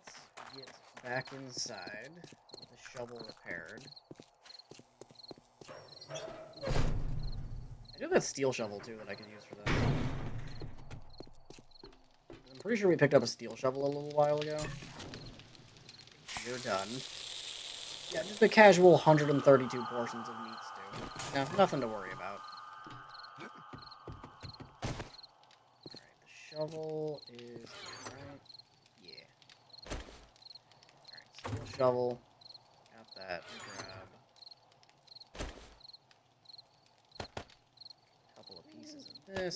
let's get back inside with the shovel repaired. I do have that steel shovel too that I could use for this. I'm pretty sure we picked up a steel shovel a little while ago. You're done. Yeah, just a casual 132 portions of meat stew. No, nothing to worry about. Alright, the shovel is right. Yeah. Alright, steel shovel. Got that. Grab a couple of pieces of this.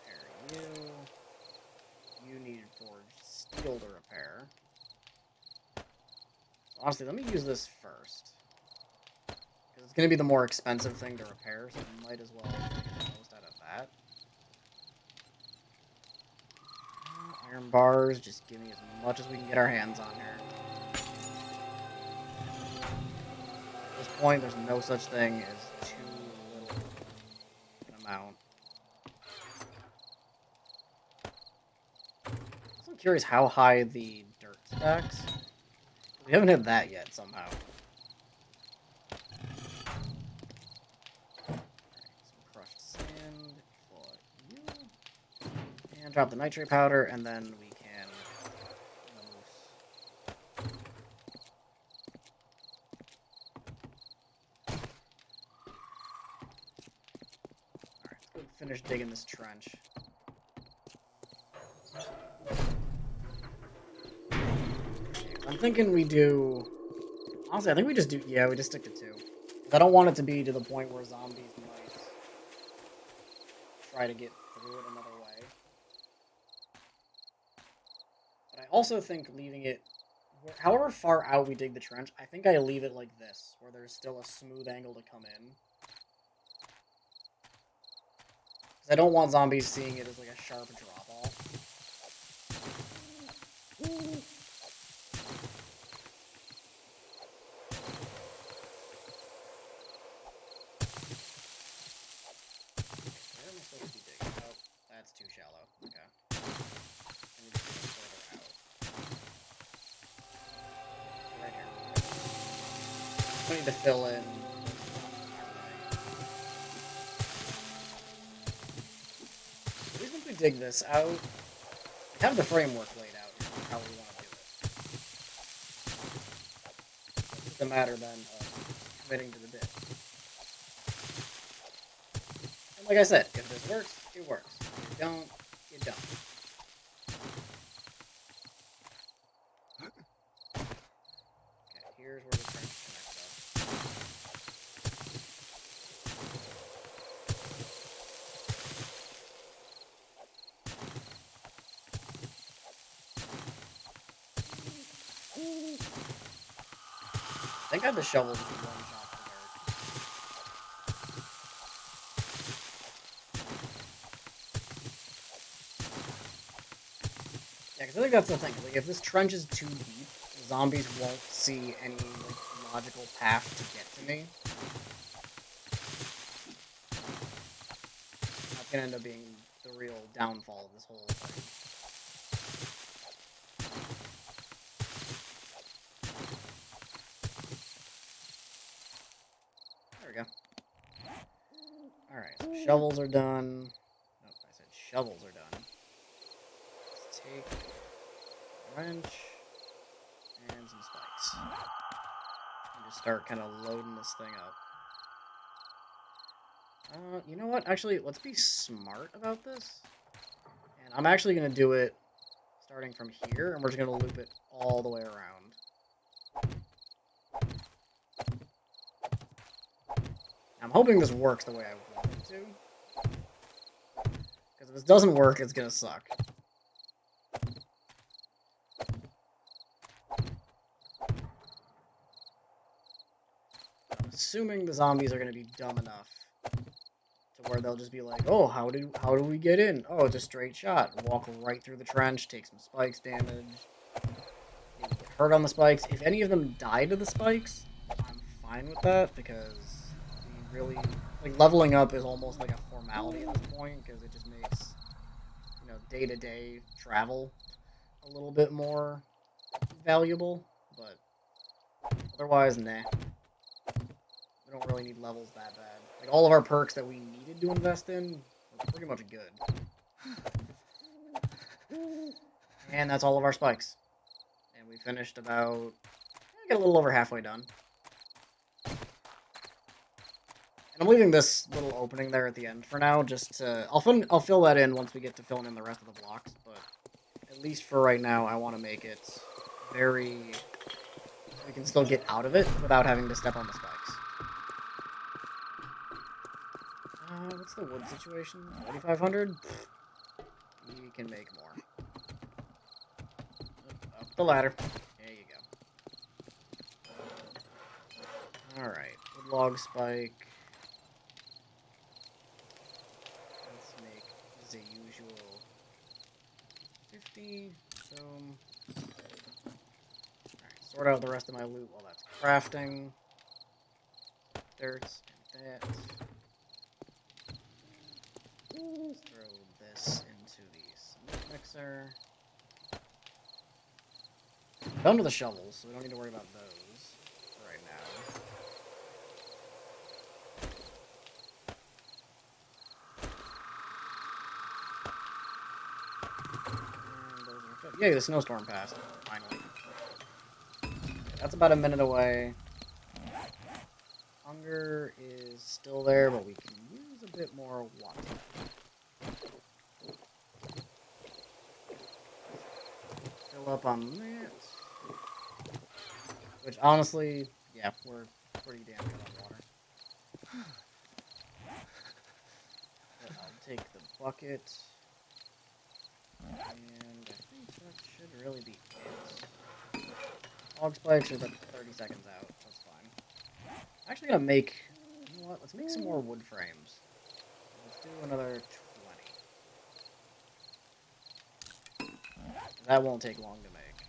Repair you. You needed forged steel to repair. So honestly, let me use this first. Because it's going to be the more expensive thing to repair, so we might as well get the most out of that. Iron bars, just give me as much as we can get our hands on here. At this point, there's no such thing as too little an amount. I'm curious how high the dirt stacks. We haven't hit that yet, somehow. Alright, some crushed sand for you. And drop the nitrate powder, and then we can mousse. Alright, let's go finish digging this trench. I'm thinking we do... Honestly, I think we just do... Yeah, we just stick to 2. I don't want it to be to the point where zombies might try to get through it another way. But I also think leaving it... However far out we dig the trench, I think I leave it like this, where there's still a smooth angle to come in. Because I don't want zombies seeing it as like a sharp drop-off. Where am I supposed to be digging? Oh, that's too shallow. Okay. I need to dig it further out. Right here. I need to fill in. At least once we dig this out, we have the framework laid out here for how we want to do it. So it's just a matter then of committing to the bit. And like I said, if this works, it works. If it don't, it don't. Okay, here's where the trench connects up. I think I have the shovel just one shot the dirt. Yeah, because I think that's the thing. Like, if this trench is too deep, zombies won't see any like logical path to get to me. That's gonna end up being the real downfall of this whole thing. There we go. Alright, so shovels are done. Nope, I said shovels are done. Let's take a wrench and some spikes. And just start kind of loading this thing up. You know what? Actually, let's be smart about this. And I'm actually going to do it starting from here, and we're just going to loop it all the way around. I'm hoping this works the way I want it to. Because if this doesn't work, it's going to suck. I'm assuming the zombies are going to be dumb enough to where they'll just be like, oh, how do we get in? Oh, it's a straight shot. Walk right through the trench, take some spikes damage. Maybe get hurt on the spikes. If any of them die to the spikes, I'm fine with that, because we really... Like, leveling up is almost like a formality at this point, because it just makes, you know, day-to-day travel a little bit more valuable, but otherwise, nah. We don't really need levels that bad. Like, all of our perks that we needed to invest in were pretty much good. And that's all of our spikes. And we finished about... get a little over halfway done. And I'm leaving this little opening there at the end for now, just to... I'll fill that in once we get to filling in the rest of the blocks, but at least for right now, I want to make it very... so we can still get out of it without having to step on the spikes. What's the wood situation? 4,500? We can make more. Up the ladder. There you go. Alright. Wood log spike. Let's make the usual 50. Boom. Alright, sort out the rest of my loot while that's crafting. Dirt and that. Let's throw this into the cement mixer. I'm done with the shovels, so we don't need to worry about those right now. And those are good. Yay, the snowstorm passed, finally. That's about a minute away. Hunger is still there, but we can use a bit more water. Fill up on that. Which, honestly, yeah, we're pretty damn good on water. But I'll take the bucket. And I think that should really be it. Log spikes are 30 seconds out. That's fine. I'm actually gonna make... you know what? Let's make some more wood frames. Let's do another 20. That won't take long to make.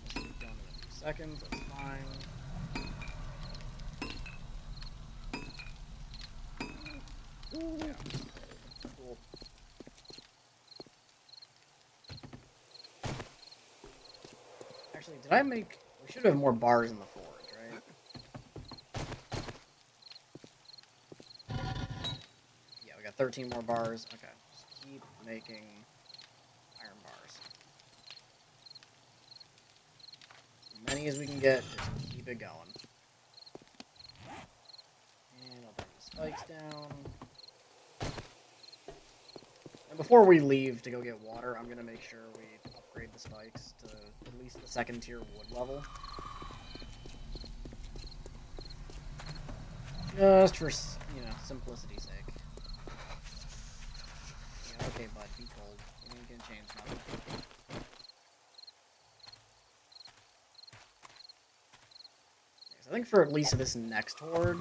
This will be done in a few seconds. That's fine. Yeah. Cool. Actually, did I make... we should have more bars in the forge, right? Yeah, we got 13 more bars. Okay, just keep making iron bars. As many as we can get, just keep it going. And I'll bring the spikes down. And before we leave to go get water, I'm going to make sure we upgrade the spikes to at least the second tier wood level. Just for, you know, simplicity's sake. Yeah, okay, bud, be cold. You ain't gonna change nothing. Okay, so I think for at least this next horde,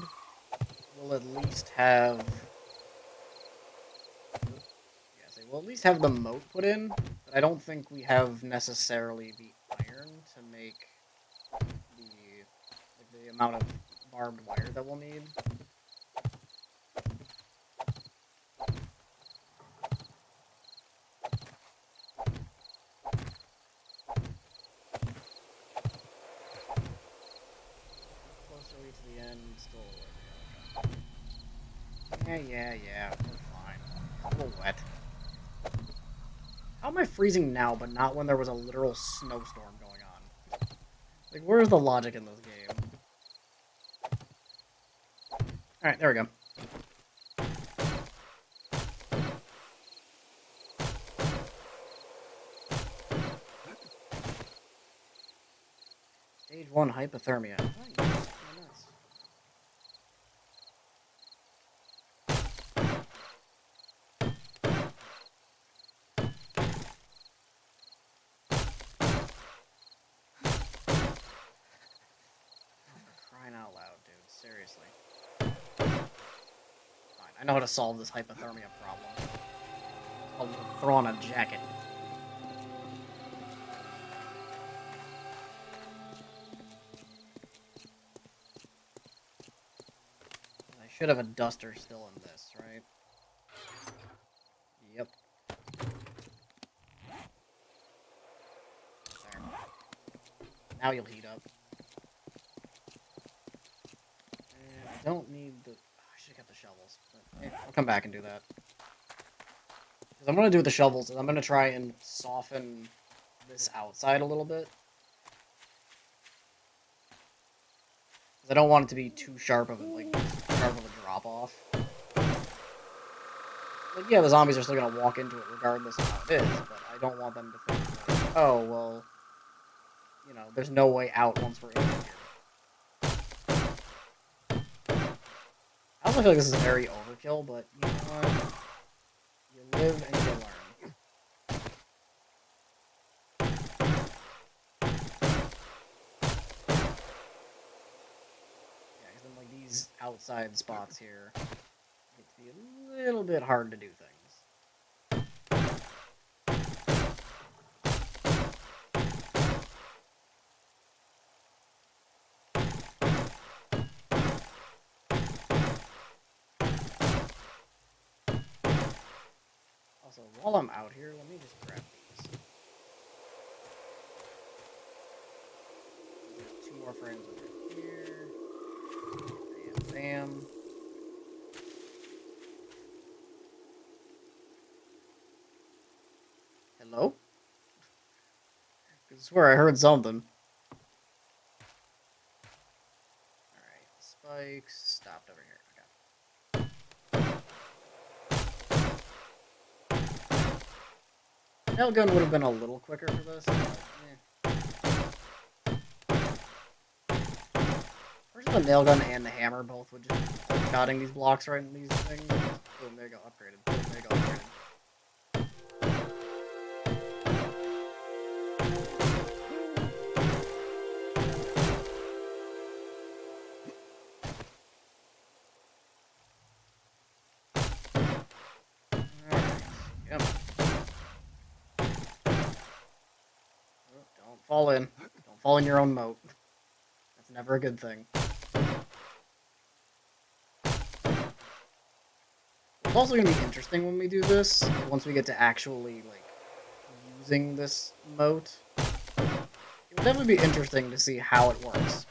we'll at least have... we'll at least have the moat put in, but I don't think we have necessarily the iron to make the amount of barbed wire that we'll need. Closer to the end, still yeah, we're fine. It's a little wet. How am I freezing now, but not when there was a literal snowstorm going on? Like, where's the logic in this game? Alright, there we go. Stage 1 hypothermia. Oh, yes. Crying out loud, dude. Seriously. Fine, I know how to solve this hypothermia problem. I'll throw on a jacket. I should have a duster still in this, right? Yep. Now you'll heat up. And I don't need the... I should have kept the shovels. But, I'll come back and do that. Because I'm going to do with the shovels is I'm going to try and soften this outside a little bit. Because I don't want it to be too sharp of a, sharp of a drop-off. Like, yeah, the zombies are still going to walk into it regardless of how it is, but I don't want them to think, like, oh, well, you know, there's no way out once we're in here. I also feel like this is very overkill, but you know what? You live and you learn. Yeah, because then, like, these outside spots here get to be a little bit hard to do things. Also, while I'm out here, let me just grab these. There's 2 more frames over here. Bam, bam. Hello? I swear I heard something. Alright, spikes stopped over here. Nail gun would have been a little quicker for this. But, First, the nail gun and the hammer both would just be shotting these blocks right in these things. Boom, there you go, upgraded. Boom, there you go, upgraded. Alright, come on. Oh, don't fall in. Don't fall in your own moat. That's never a good thing. It's also going to be interesting when we do this, once we get to actually, like, using this moat. It would definitely be interesting to see how it works.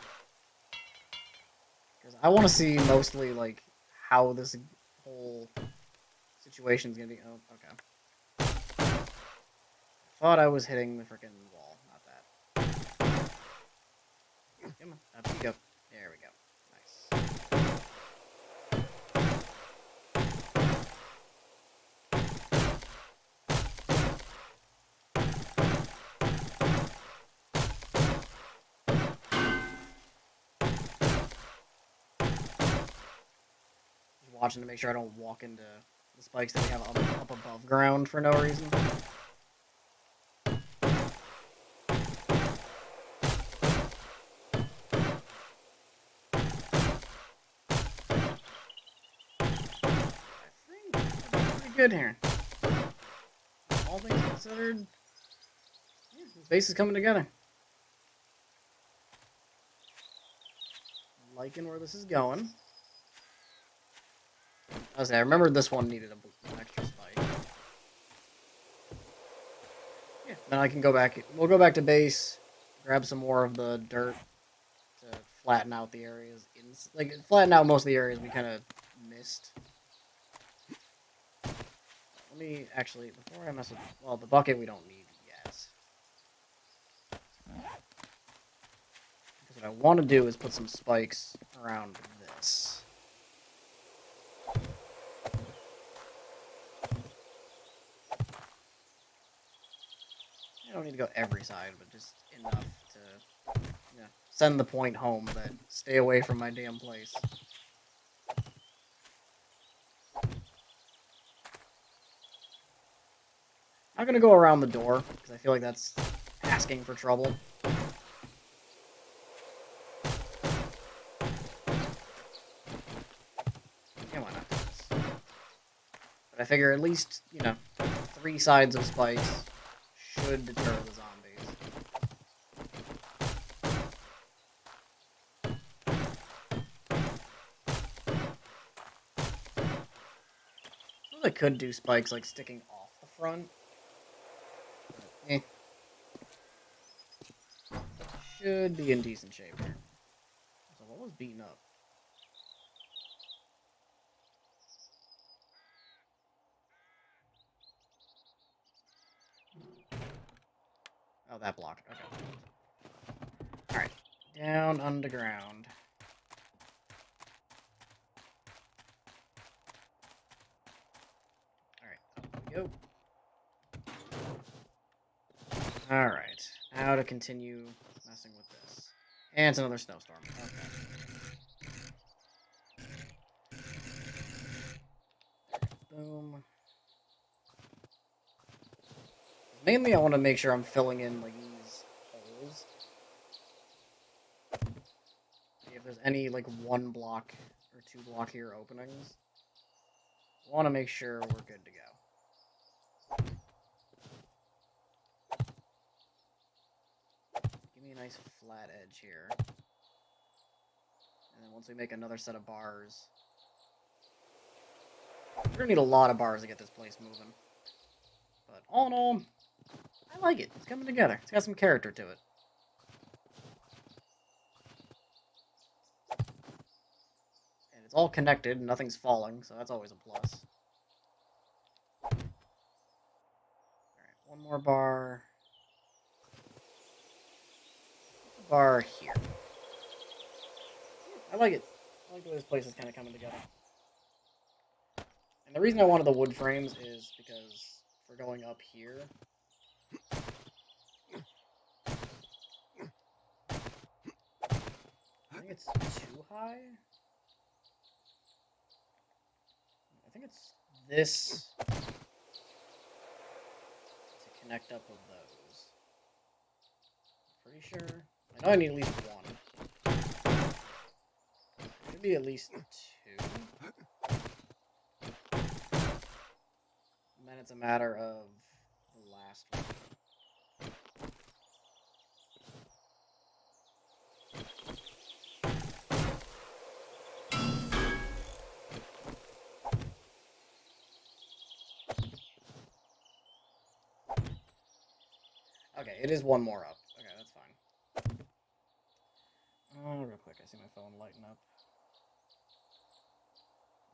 Because I want to see mostly, like, how this whole situation's going to be... Oh, okay. I thought I was hitting the freaking wall, not that. Come on, up you go. There we go. Nice. Watching to make sure I don't walk into the spikes that we have up above ground for no reason. I think we're pretty good here. All things considered, yeah, this base is coming together. I'm liking where this is going. I remember this one needed an extra spike. Yeah, then I can go back. We'll go back to base, grab some more of the dirt to flatten out the areas. Flatten out most of the areas we kind of missed. Let me actually, before I mess with... Well, the bucket we don't need yet. Because what I want to do is put some spikes around this. I don't need to go every side, but just enough to, you know, send the point home that stay away from my damn place. I'm gonna go around the door, because I feel like that's asking for trouble. Yeah, why not do this? But I figure at least, you know, 3 sides of spikes should deter the zombies. I suppose I could do spikes, like, sticking off the front. But, should be in decent shape here. So what was beaten up? Oh, that block. Okay. Alright. Down underground. Alright, up we go. Alright. Now to continue messing with this. And it's another snowstorm. Okay. Boom. Mainly, I want to make sure I'm filling in like these holes. See if there's any like 1 block or 2 block here openings. I want to make sure we're good to go. Give me a nice flat edge here. And then once we make another set of bars, we're gonna need a lot of bars to get this place moving. But all in all, I like it. It's coming together. It's got some character to it. And it's all connected, and nothing's falling, so that's always a plus. Alright, 1 more bar. Bar here. I like it. I like the way this place is kind of coming together. And the reason I wanted the wood frames is because if we're going up here, I think it's too high. I think it's this to connect up with those. Pretty sure. I know I need at least 1. Should be at least 2. And then it's a matter of the last one. Okay, it is 1 more up. Okay, that's fine. Oh, real quick, I see my phone lighting up.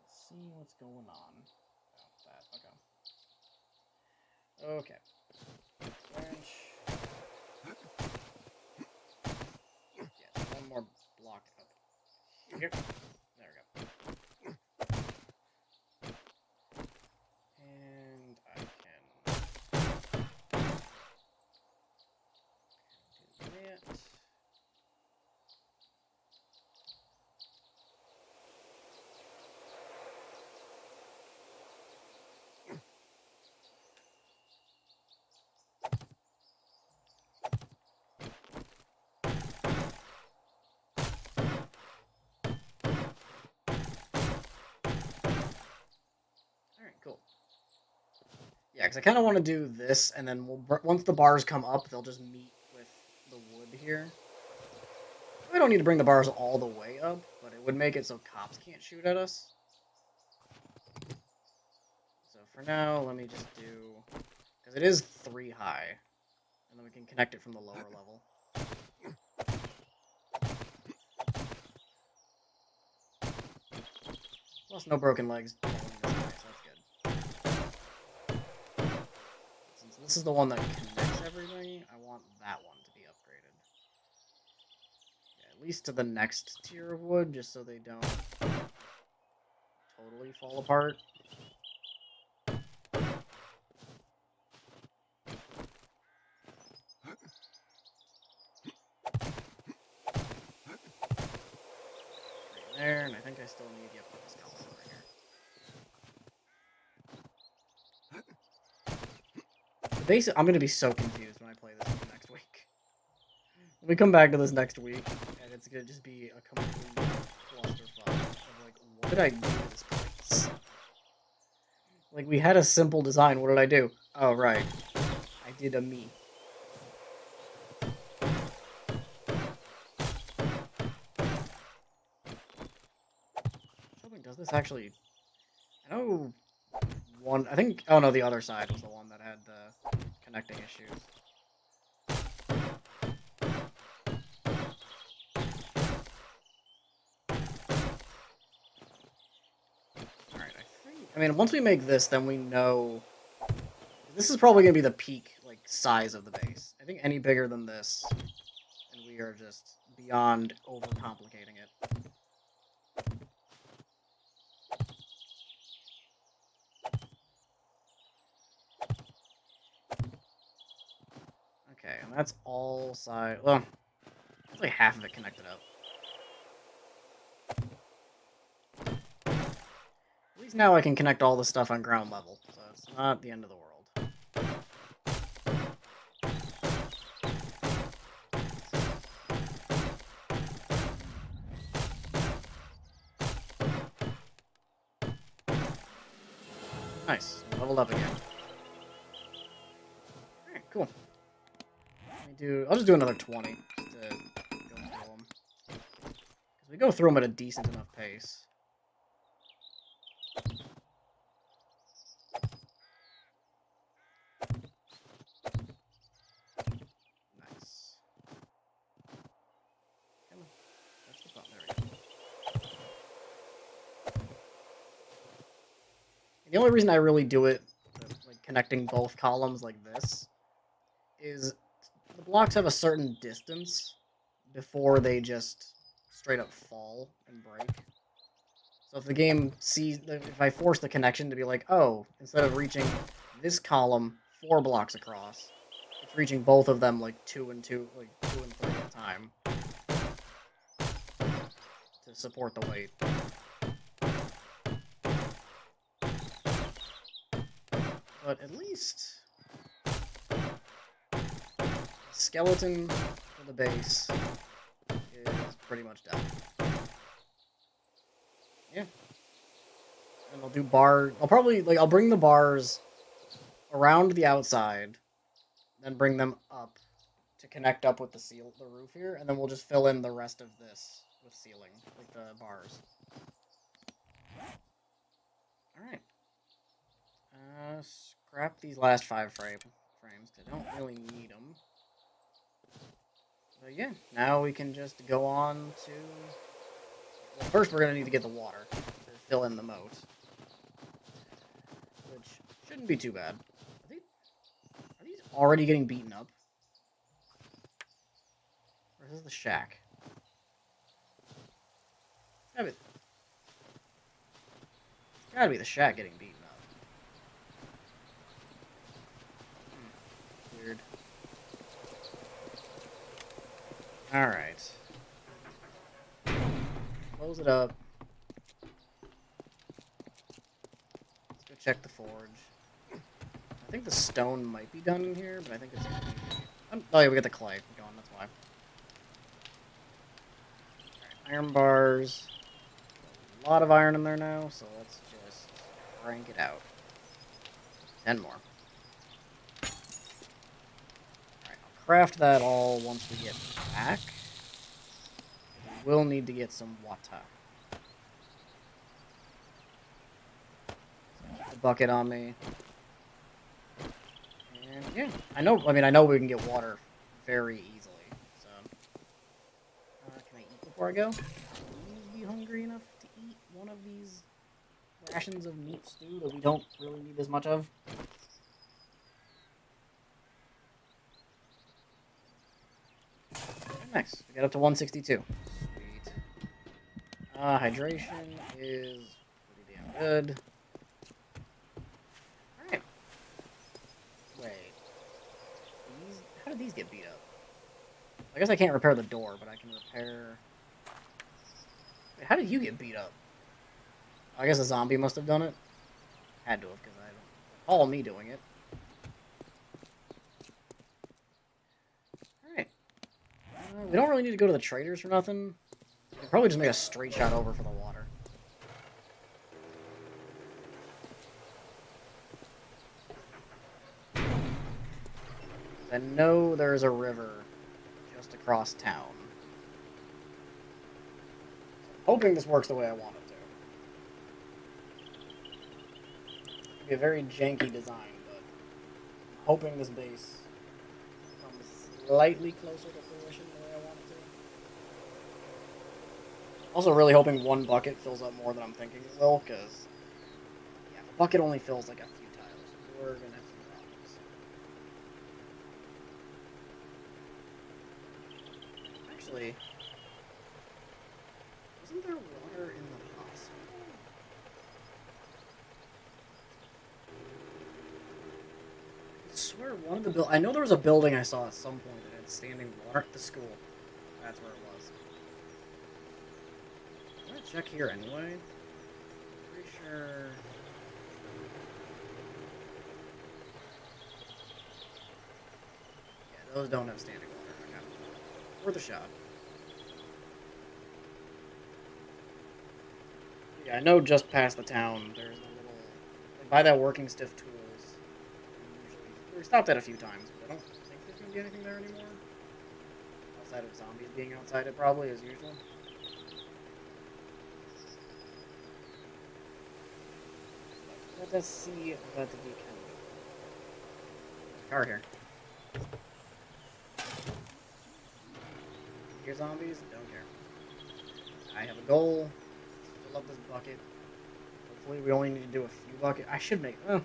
Let's see what's going on. Oh, that, okay. Okay. Branch. Yeah, 1 more block up here. There we go. And I can do that. Alright, cool. Yeah, because I kind of want to do this, and then once the bars come up, they'll just meet with the wood here. We don't need to bring the bars all the way up, but it would make it so cops can't shoot at us. So for now, let me just do... Because it is 3 high, and then we can connect it from the lower level. Plus, no broken legs. So that's good. Since this is the one that connects everything, I want that one to be upgraded. Yeah, at least to the next tier of wood, just so they don't totally fall apart. Right there, and I think I still need to put this color over here. Basically, I'm gonna be so confused when I play this next week. When we come back to this next week, and it's gonna just be a complete clusterfuck of like, what did I do to this place? Like, we had a simple design. What did I do? Oh, right. I did a me. Does this actually... I know one... I think... Oh, no, the other side was the one that had the connecting issues. I mean, once we make this, then we know... This is probably going to be the peak, like, size of the base. I think any bigger than this, and we are just beyond overcomplicating it. Okay, and that's all side... Well, it's like half of it connected up. At least now I can connect all the stuff on ground level, so it's not the end of the world. Nice. Leveled up again. Alright, cool. I'll just do another 20 just to go through them. Because we go through them at a decent enough pace. Nice. Come on. That's the button. There we go. The only reason I really do it, like connecting both columns like this, is the blocks have a certain distance before they just straight up fall and break. So if the game sees, if I force the connection to be like, oh, instead of reaching this column 4 blocks across, it's reaching both of them like 2 and 3 at a time to support the weight. But at least skeleton for the base is pretty much done. Yeah. And I'll do I'll bring the bars around the outside, then bring them up to connect up with the roof here, and then we'll just fill in the rest of this with ceiling, like the bars. Alright. Scrap these last 5 frames, because I don't really need them. But yeah, now we can just go on to... Well, first we're going to need to get the water to fill in the moat. Which shouldn't be too bad. Are these already getting beaten up? Or is this the shack? It's gotta be the shack getting beaten up. Weird. Alright. Close it up. Let's go check the forge. I think the stone might be done in here, but I think it's... Oh yeah, we got the clay going, that's why. Right, iron bars. A lot of iron in there now, so let's just crank it out. 10 more. Alright, I'll craft that all once we get back. We will need to get some water. So keep the bucket on me. And yeah, I know we can get water very easily, so... can I eat before I go? Please be hungry enough to eat one of these rations of meat stew that we don't really need as much of. Nice. We got up to 162. Sweet. Hydration is pretty damn good. Alright. Wait. How did these get beat up? I guess I can't repair the door, but I can repair... Wait, how did you get beat up? I guess a zombie must have done it. Had to have, because I don't recall me doing it. Alright. We don't really need to go to the traders for nothing. We can probably just make a straight shot over for the water. I know there's a river just across town. So I'm hoping this works the way I want it to. It'll be a very janky design, but I'm hoping this base comes slightly closer to fruition the way I want it to. Also really hoping one bucket fills up more than I'm thinking it will, because yeah, if bucket only fills like a few tiles. We're gonna have some problems. Actually, wasn't there water in the hospital? I swear one of the I know there was a building I saw at some point that had standing water. The school. That's where it was. I'm gonna check here anyway. Pretty sure. Yeah, those don't have standing water. Okay. Worth a shot. Yeah, I know just past the town there's a little. Like, by that working stiff tools. We stopped at a few times, but I don't think there's gonna be anything there anymore. Outside of zombies being outside it, probably, as usual. Let us see what we can do. Car here. Here, zombies? Don't care. I have a goal. Fill up this bucket. Hopefully, we only need to do a few buckets. I should make. I'll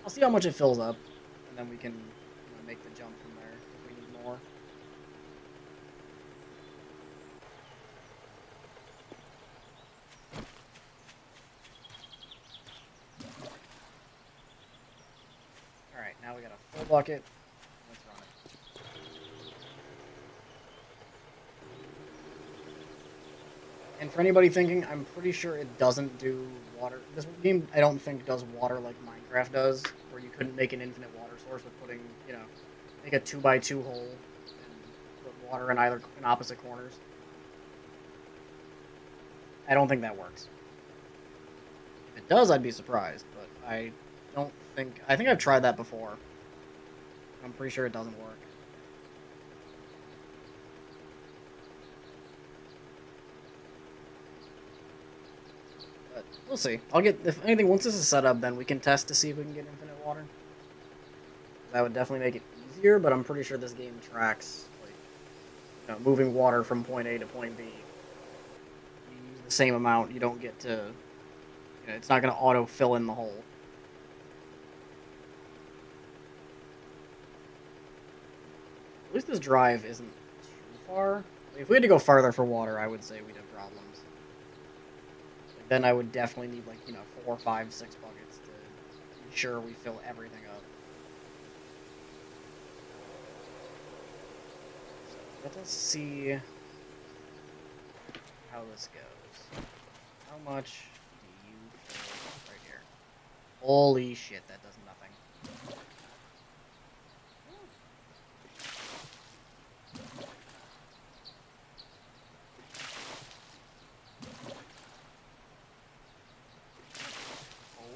see how much it fills up, and then we can make the jump from there if we need more. All right, now we got a full bucket. Let's run it. And for anybody thinking, I'm pretty sure it doesn't do water. This game, I don't think, does water like Minecraft does, where you couldn't make an infinite water source with putting, make a 2x2 hole and put water in opposite corners. I don't think that works. If it does, I'd be surprised, but I don't think... I think I've tried that before. I'm pretty sure it doesn't work. But we'll see. If anything, once this is set up, then we can test to see if we can get infinite water. That would definitely make it easier, but I'm pretty sure this game tracks, like, moving water from point A to point B. You use the same amount, you don't get to... it's not going to auto-fill in the hole. At least this drive isn't too far. If we had to go farther for water, I would say we'd have problems. Then I would definitely need, 4, 5, 6 buckets to ensure we fill everything up. So let us see how this goes. How much do you fill right here? Holy shit, that does nothing.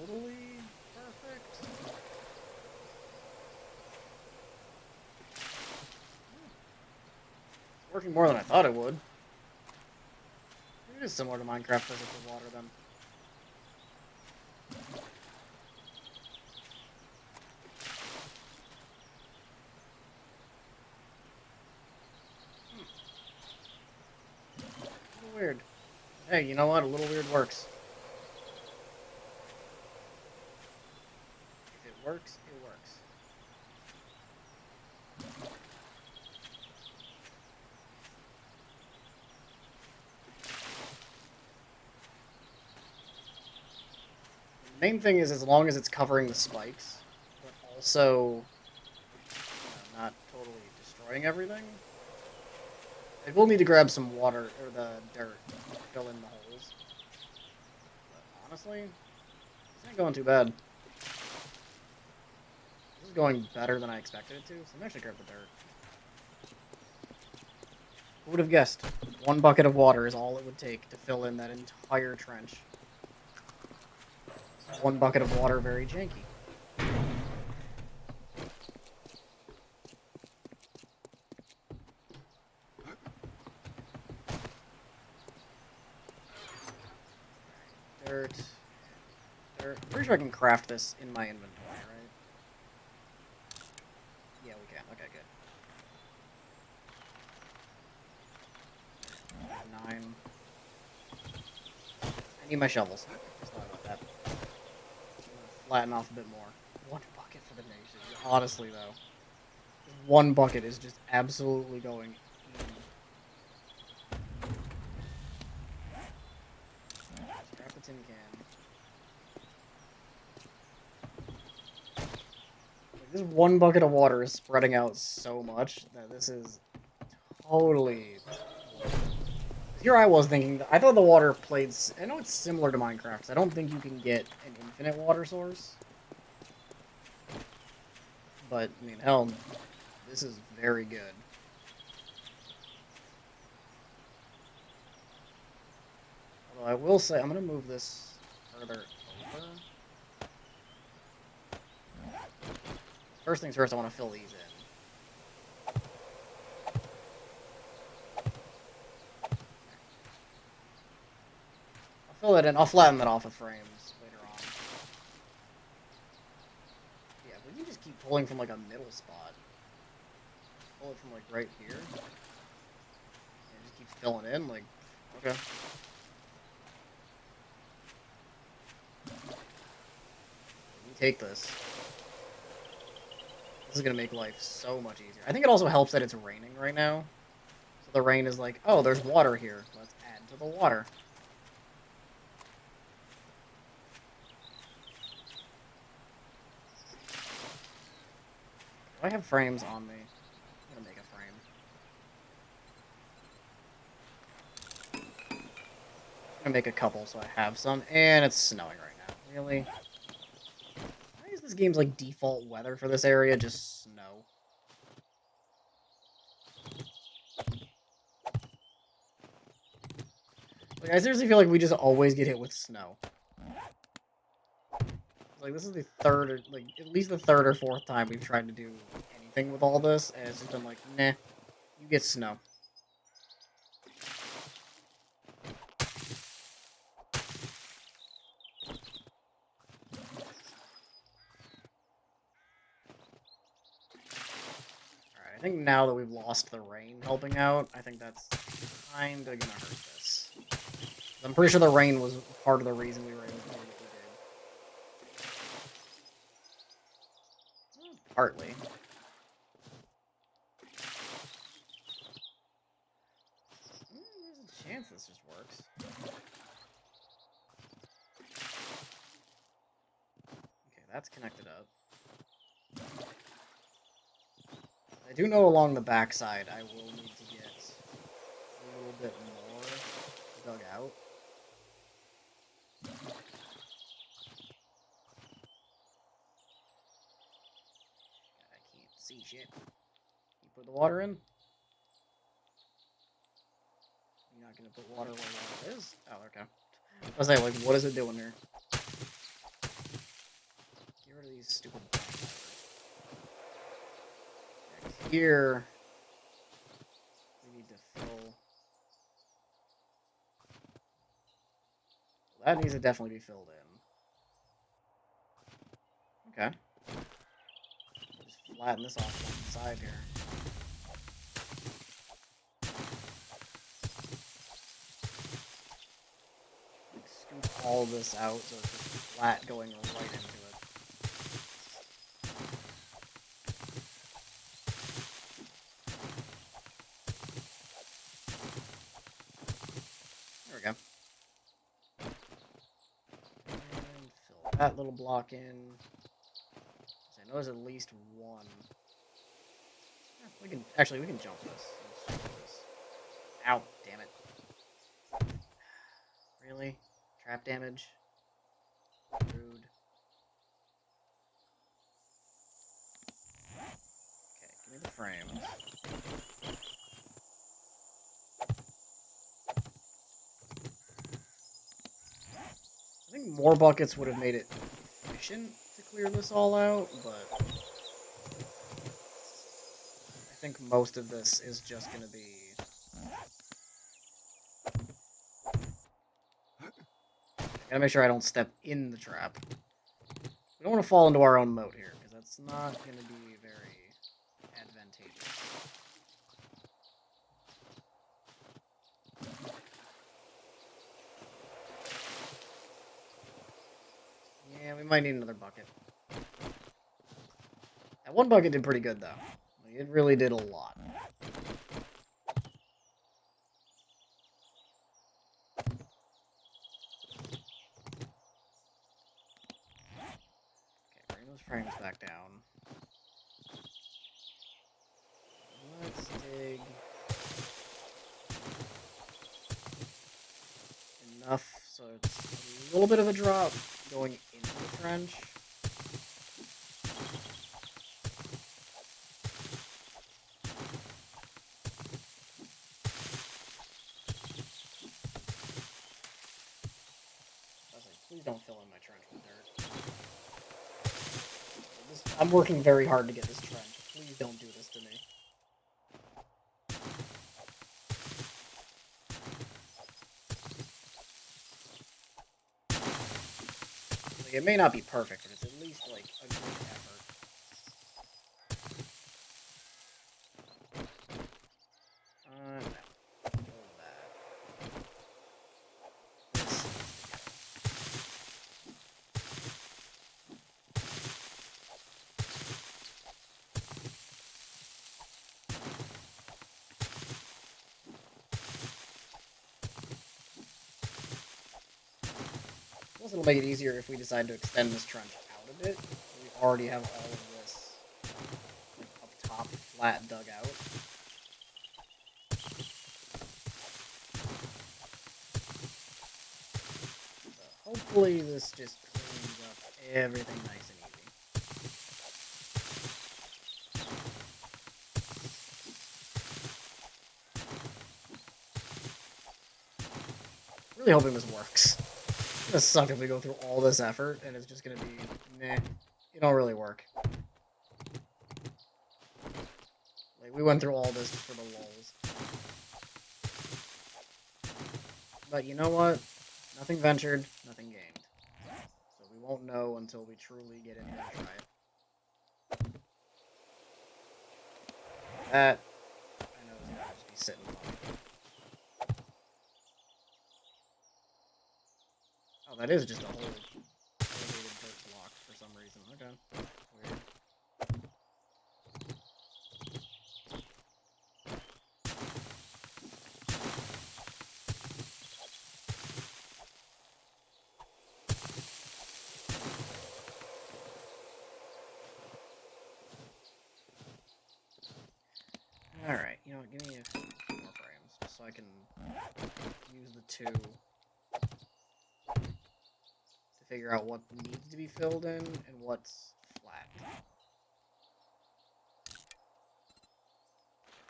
Totally perfect. It's working more than I thought it would. It is similar to Minecraft physics with water, then. A little weird. Hey, you know what? A little weird works. If it works, it works. The main thing is as long as it's covering the spikes, but also not totally destroying everything. I will need to grab some water, or the dirt, to fill in the holes. But honestly, this ain't going too bad. This is going better than I expected it to, so I'm actually grab the dirt. Who would have guessed? 1 bucket of water is all it would take to fill in that entire trench. 1 bucket of water, very janky. Dirt. Dirt. Pretty sure I can craft this in my inventory, right? Yeah, we can. Okay, good. 9. I need my shovels. Just thought about that. flatten off a bit more. 1 bucket for the nation. Honestly, though. Just 1 bucket is just absolutely going in. Scrap the tin can. Like, this 1 bucket of water is spreading out so much that this is totally... Here I was thinking, I thought the water played... I know it's similar to Minecraft, 'cause I don't think you can get an infinite water source. But, I mean, hell, this is very good. Although I will say, I'm going to move this further over. First things first, I want to fill these in. I'll fill it in. I'll flatten that off with frames later on. Yeah, we can just keep pulling from, like, a middle spot. Pull it from, like, right here. And just keep filling in, like, okay. We take this. This is going to make life so much easier. I think it also helps that it's raining right now. So the rain is like, oh, there's water here. Let's add to the water. Do I have frames on me? I'm going to make a frame. I'm going to make a couple so I have some. And it's snowing right now. Really? Why is this game's like default weather for this area just snow? Like, I seriously feel like we just always get hit with snow. Like, this is the third, or, like, at least the third or fourth time we've tried to do anything with all this, and it's just been like, nah, you get snow. Alright, I think now that we've lost the rain helping out, I think that's kinda gonna hurt this. I'm pretty sure the rain was part of the reason we were able to do what we did. Partly. There's a chance this just works. Okay, that's connected up. I do know along the backside I will need to get a little bit more dug out. I can't see shit. You put the water in? You're not gonna put water where water is? Oh, okay. I was saying, like, what is it doing here? Get rid of these stupid next here. We need to fill. That needs to definitely be filled in. Okay. Just flatten this off one side here. Scoop all this out so it's just flat going right into it. There we go. And fill that little block in. So I know there's at least one. Yeah, we can jump this. Let's jump this. Ow, damn it. Really? Trap damage? Rude. Okay, give me the frames. I think more buckets would have made it efficient to clear this all out, but I think most of this is just going to be... Gotta make sure I don't step in the trap. We don't want to fall into our own moat here, because that's not going to be very advantageous. Yeah, we might need another bucket. That one bucket did pretty good, though. Like, it really did a lot. Okay, bring those frames back down. Let's dig enough so it's a little bit of a drop going into the trench. Please don't fill in my trench with dirt. I'm working very hard to get this trench. Please don't do this to me. Like, it may not be perfect, but it's at least, like, a good effort. No. Kill that. Plus, it'll make it easier if we decide to extend this trench out a bit. We already have all of this, like, up top, flat dug out. So hopefully this just cleans up everything nice and easy. Really hoping this works. It's gonna suck if we go through all this effort and it's just gonna be meh. It don't really work. Like, we went through all this just for the lulz. But you know what? Nothing ventured, nothing gained. So we won't know until we truly get in here and try it. That, I know, is gonna just be sitting on. Oh, that is just a whole elevated dirt block for some reason. Okay. Weird. Alright, you know what, give me a few more frames, just so I can use the two to figure out what needs to be filled in and what's flat.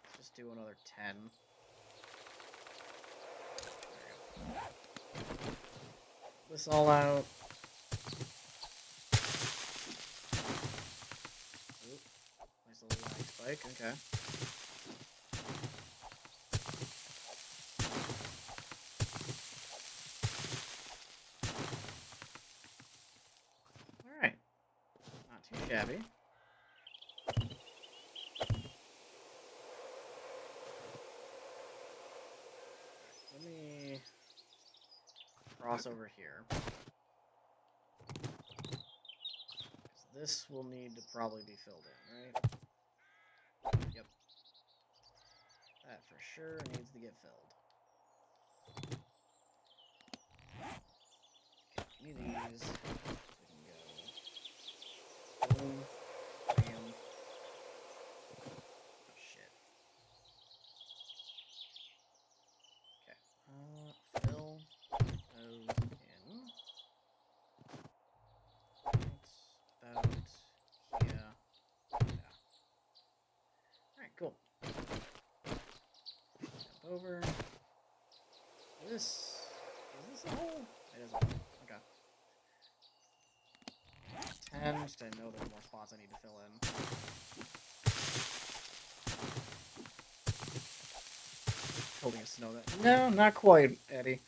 Let's just do another 10. This all out. Oop, nice little lag spike, okay. Alright. Not too shabby. Let me cross over here. This will need to probably be filled in, right? Yep. That for sure needs to get filled. Okay, give me these. We can go. Boom. Bam. Oh, shit. Okay. Fill those in. Right about here. Yeah. Alright, cool. Jump over. Is this a hole? It is a hole. Okay. 10, just I know there's more spots I need to fill in. Holding a snow that. No, not quite, Eddie.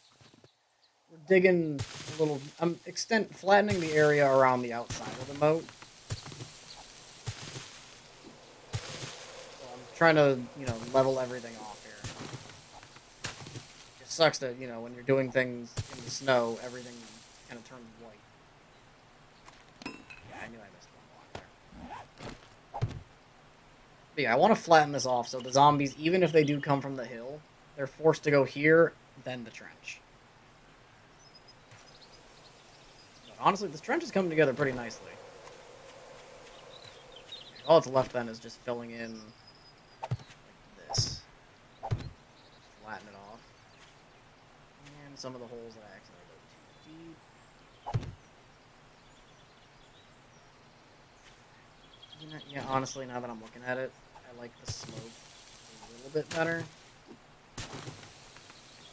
We're digging a little. I'm flattening the area around the outside of the moat. So I'm trying to, level everything off here. It sucks that, when you're doing things in the snow, everything kind of turns white. knew I missed one block there. But yeah, I want to flatten this off so the zombies, even if they do come from the hill, they're forced to go here, then the trench. But honestly, this trench is coming together pretty nicely. All that's left then is just filling in like this. Flatten it off. And some of the holes that I accidentally go too deep. Yeah, honestly, now that I'm looking at it, I like the slope a little bit better.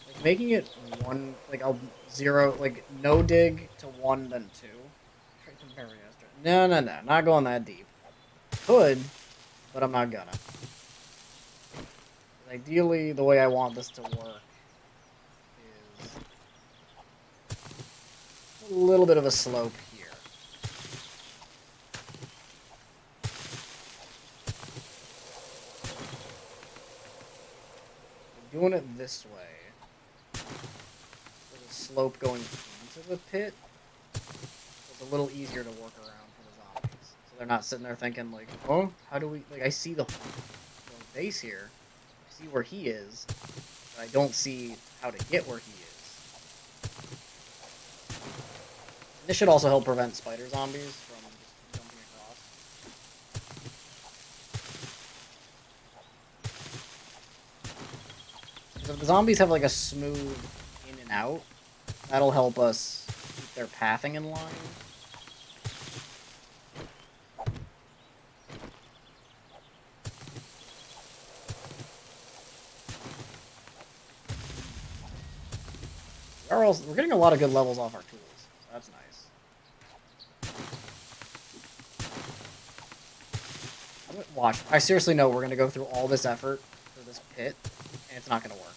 Like, making it one, like, a 0, like, no dig to 1, then 2. Compare yesterday. No, not going that deep. Could, but I'm not gonna. Ideally, the way I want this to work is a little bit of a slope here. Doing it this way, with a slope going into the pit, it's a little easier to work around for the zombies. So they're not sitting there thinking, like, oh, how do we... Like, I see the base here. I see where he is, but I don't see how to get where he is. And this should also help prevent spider zombies from just jumping across. Because if the zombies have, like, a smooth in and out, that'll help us keep their pathing in line. We're getting a lot of good levels off our tools, so that's nice. Watch. I seriously know we're going to go through all this effort for this pit, and it's not going to work.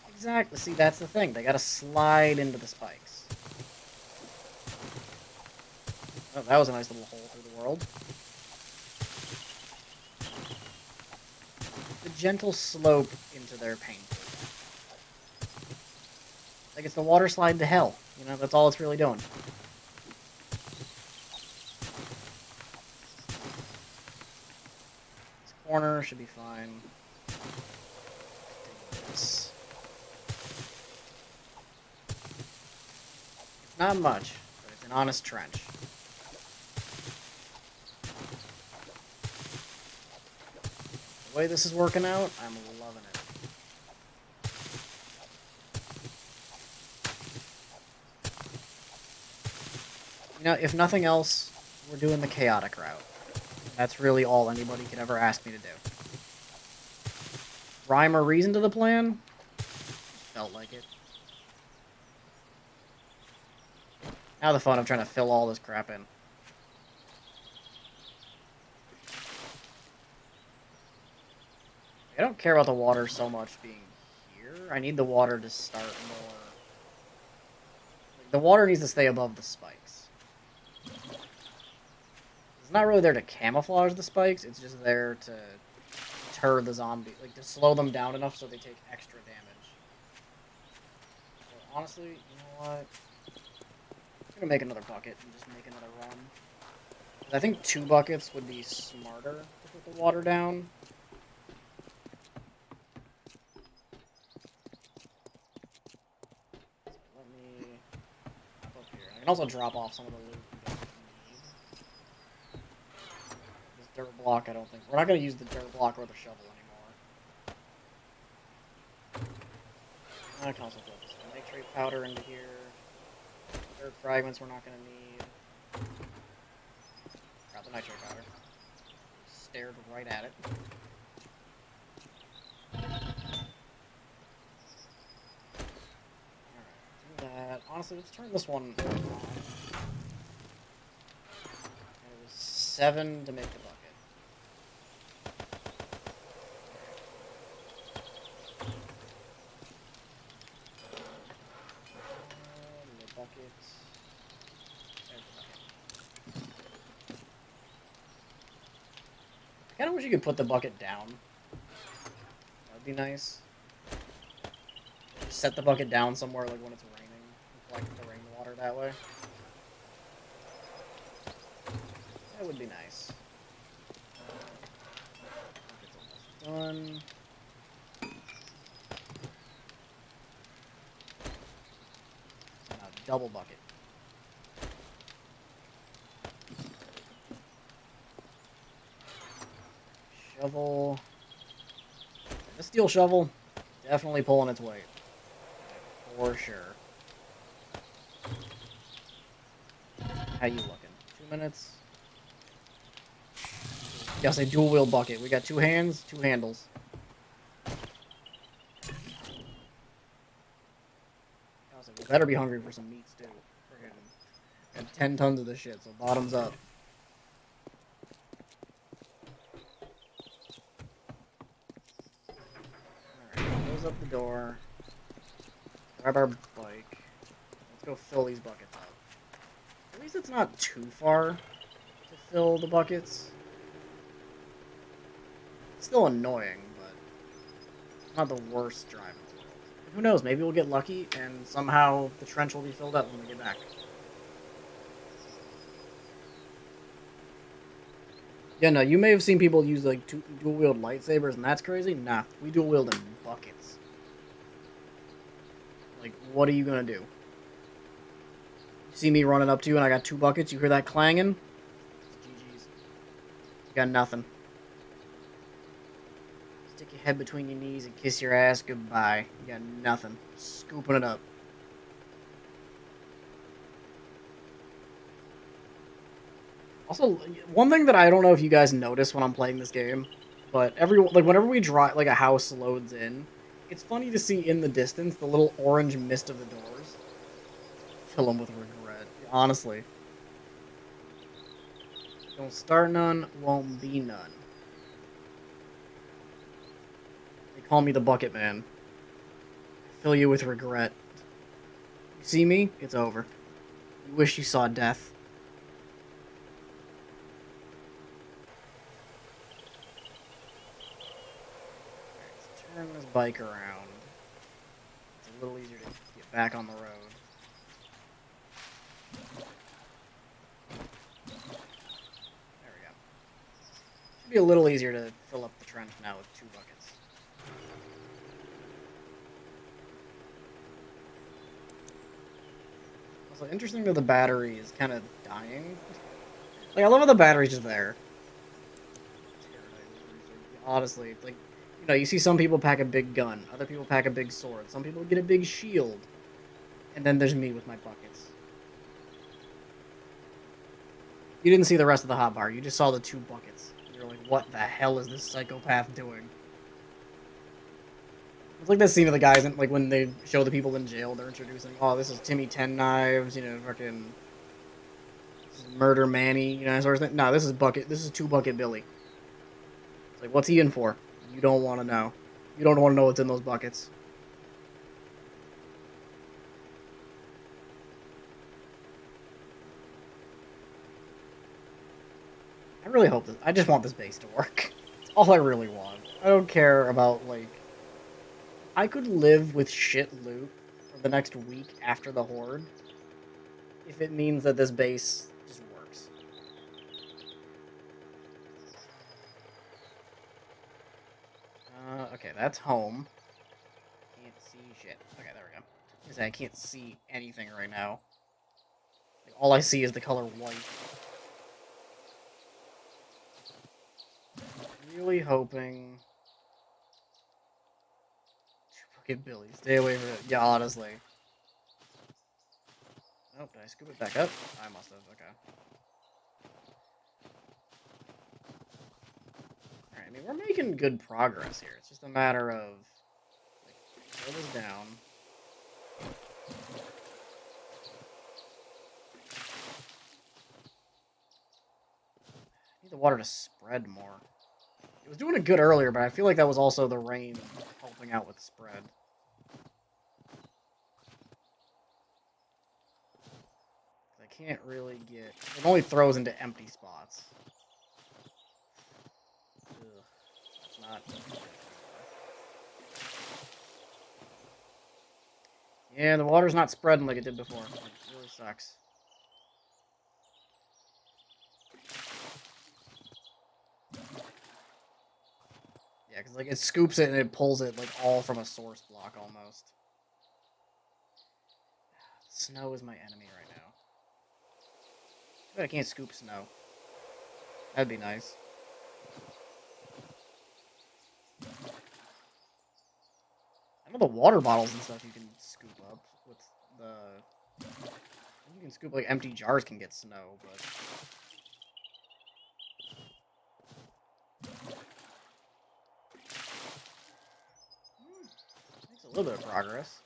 Exactly. See, that's the thing. They got to slide into the spikes. Oh, that was a nice little hole through the world. The gentle slope into their pain pool. Like it's the water slide to hell. You know, that's all it's really doing. This corner should be fine. It's not much, but it's an honest trench. The way this is working out, I'm loving it. You know, if nothing else, we're doing the chaotic route. That's really all anybody could ever ask me to do. Rhyme or reason to the plan? Felt like it. Now the fun of trying to fill all this crap in. I don't care about the water so much being here. I need the water to start more... The water needs to stay above the spikes. It's not really there to camouflage the spikes, it's just there to deter the zombie, like to slow them down enough so they take extra damage. So honestly, you know what? I'm gonna make another bucket and just make another run. I think 2 buckets would be smarter to put the water down. So let me hop up here. I can also drop off some of the loot we don't need. This dirt block, I don't think... We're not going to use the dirt block or the shovel anymore. I can also throw this nitrate powder into here. Dirt fragments we're not going to need. Grab the nitrate powder. Stared right at it. Alright, do that. Honestly, let's turn this one on. It was 7 to make the bucket. The bucket. There's the bucket. I kind of wish you could put the bucket down. That'd be nice. Just set the bucket down somewhere, like when it's raining, and collect the rainwater that way. That would be nice. Bucket's almost done. Now double bucket. Shovel. The steel shovel, definitely pulling its weight. For sure. How you looking? 2 minutes? Yes, a dual wheel bucket. We got 2 hands, 2 handles. We better be hungry for some meat stew. Got 10 tons of this shit, so bottoms up. Alright, close up the door. Grab our bike. Let's go fill these buckets up. At least it's not too far to fill the buckets. It's still annoying, but it's not the worst drive in the world. And who knows, maybe we'll get lucky and somehow the trench will be filled up when we get back. Yeah, no, you may have seen people use like dual-wield lightsabers and that's crazy. Nah, we dual-wield in buckets. Like, what are you gonna do? You see me running up to you and I got 2 buckets, you hear that clanging? GG's. You got nothing. Stick your head between your knees and kiss your ass goodbye. You got nothing. Scooping it up. Also, one thing that I don't know if you guys notice when I'm playing this game, but whenever we drive, like a house loads in, it's funny to see in the distance the little orange mist of the doors. Fill them with regret, honestly. Don't start none, won't be none. They call me the Bucket Man. I fill you with regret. You see me? It's over. You wish you saw death. Turn this bike around. It's a little easier to get back on the road. There we go. Should be a little easier to fill up the trench now with 2 buckets. Also, interesting that the battery is kind of dying. Like, I love how the battery's just there. Honestly, like, you know, you see some people pack a big gun, other people pack a big sword, some people get a big shield, and then there's me with my buckets. You didn't see the rest of the hotbar, you just saw the 2 buckets. You're like, what the hell is this psychopath doing? It's like that scene of the guys, like, when they show the people in jail, they're introducing, oh, this is Timmy 10 Knives, you know, fucking... This is Murder Manny, you know, sort of thing. No, this is 2 Bucket Billy. It's like, what's he in for? You don't want to know. You don't want to know what's in those buckets. I really hope this... I just want this base to work. That's all I really want. I don't care about, like... I could live with shit loot for the next week after the Horde if it means that this base just works. Okay, that's home. Can't see shit. Okay, there we go. I can't see anything right now. Like, all I see is the color white. Really hoping... Bucket Billy, stay away from it. Yeah, honestly. Oh, did I scoop it back up? I must have, okay. Alright, I mean, we're making good progress here. It's just a matter of... Like, throw this down. I need the water to spread more. It was doing it good earlier, but I feel like that was also the rain helping out with the spread. I can't really get... It only throws into empty spots. Ugh, that's not... Yeah, the water's not spreading like it did before. It really sucks. Yeah, because like it scoops it and it pulls it like all from a source block almost. Snow is my enemy right now. But I can't scoop snow. That'd be nice. I know the water bottles and stuff you can scoop up with the. You can scoop like empty jars can get snow, but. Makes a little bit of progress.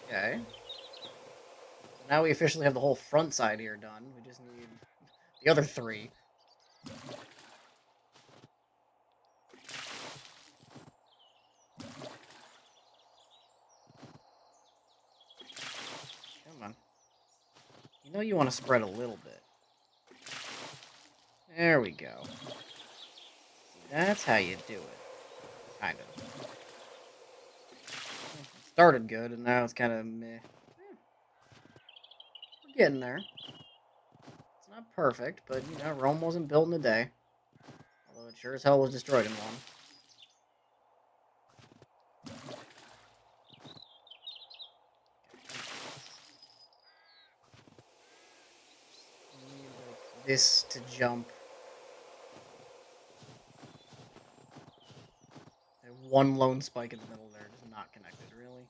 Okay. Now we officially have the whole front side here done. We just need the other 3. Come on. You know you want to spread a little bit. There we go. That's how you do it. Kind of. It started good, and now it's kind of meh. We're getting there. It's not perfect, but, you know, Rome wasn't built in a day. Although it sure as hell was destroyed in one. Need, like, this to jump. And one lone spike in the middle there, just not connected, really.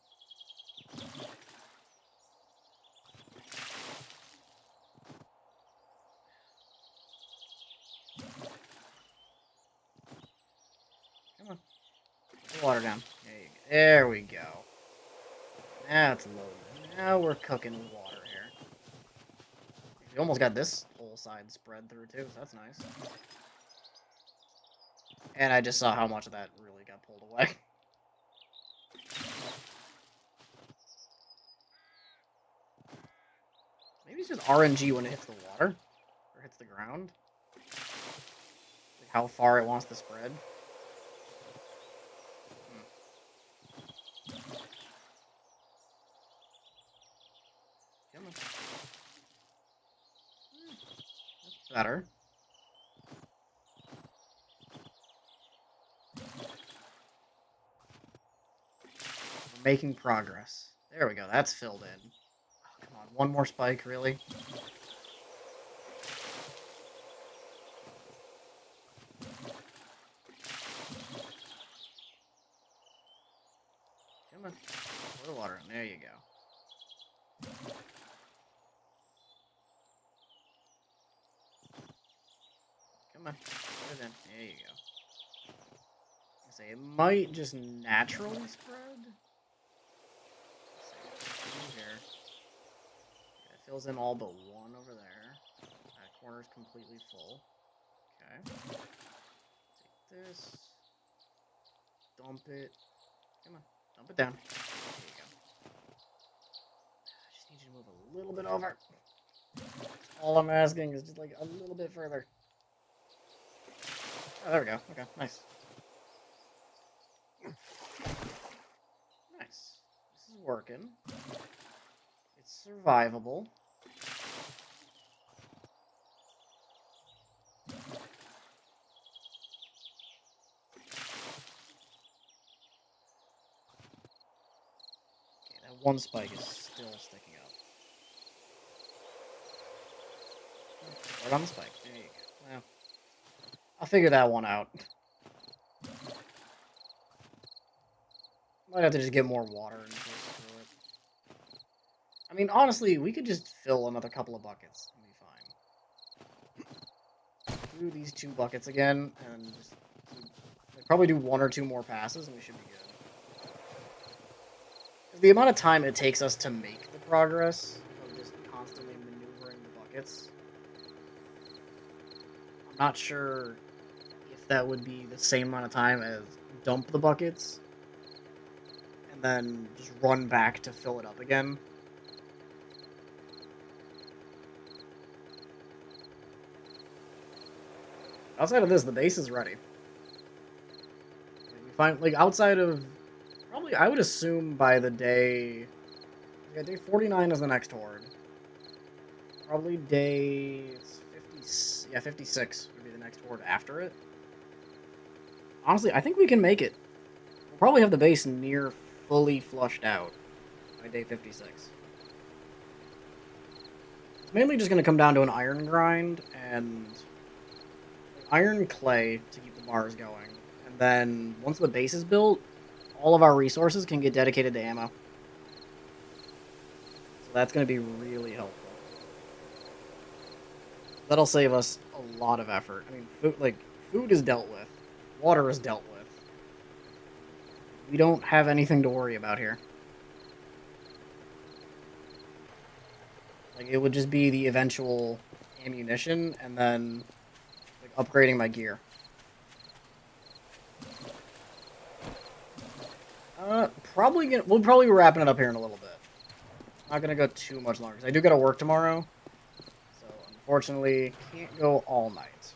Come on. Put the water down. There we go. Now it's loaded. Now we're cooking with water here. We almost got this whole side spread through too, so that's nice. And I just saw how much of that really got pulled away. Maybe it's just RNG when it hits the water. Or hits the ground. Like how far it wants to spread. Come on. That's better. We're making progress. There we go, that's filled in. Oh, come on, one more spike, really? Come on. Pour the water in. There you go. Come on. Put it in. There you go. I say it might just naturally spread. Here. Yeah, it fills in all but one over there. That corner's completely full. Okay. Take this. Dump it. Come on. Dump it down. There you go. I just need you to move a little bit over. All I'm asking is just like a little bit further. Oh, there we go. Okay, nice. Nice. This is working. It's survivable. Okay, that one spike is still sticking up. Right on the spike. There you go. Well, I'll figure that one out. Might have to just get more water and just screw it. I mean, honestly, we could just fill another couple of buckets and be fine. Do these 2 buckets again, and just probably do 1 or 2 more passes, and we should be good. The amount of time it takes us to make the progress of just constantly maneuvering the buckets, I'm not sure if that would be the same amount of time as dump the buckets and then just run back to fill it up again. Outside of this, the base is ready. We find, like, outside of probably, I would assume by the day, yeah, day 49 is the next horde. Probably day 50, yeah, 56 would be the next horde after it. Honestly, I think we can make it. We'll probably have the base near fully flushed out by day 56. It's mainly just going to come down to an iron grind and iron clay to keep the bars going. And then once the base is built, all of our resources can get dedicated to ammo. So that's going to be really helpful. That'll save us a lot of effort. I mean, food is dealt with. Water is dealt with. We don't have anything to worry about here. Like, it would just be the eventual ammunition and then like upgrading my gear. We'll probably be wrapping it up here in a little bit. Not gonna go too much longer because I do gotta work tomorrow. So unfortunately, can't go all night.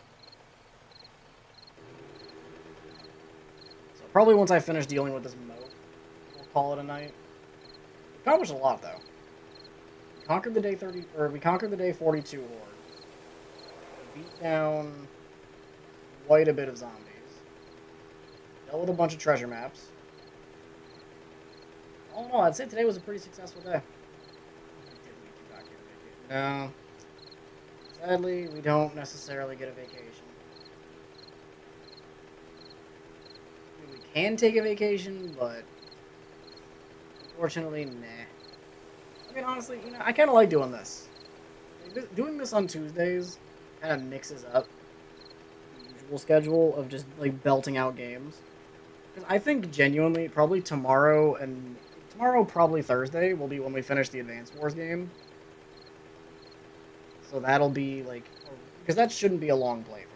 So probably once I finish dealing with this moat, we'll call it a night. We accomplished a lot though. We conquered the day 30, or we conquered the day 42 horde. We beat down quite a bit of zombies. Dealt with a bunch of treasure maps. All in all, I'd say today was a pretty successful day. No. Sadly, we don't necessarily get a vacation. I mean, we can take a vacation, but unfortunately, nah. I mean, honestly, I kind of like doing this. Like, doing this on Tuesdays kind of mixes up the usual schedule of just, like, belting out games. Because I think, genuinely, probably tomorrow, probably Thursday, will be when we finish the Advance Wars game. So that'll be, like... Because that shouldn't be a long playthrough.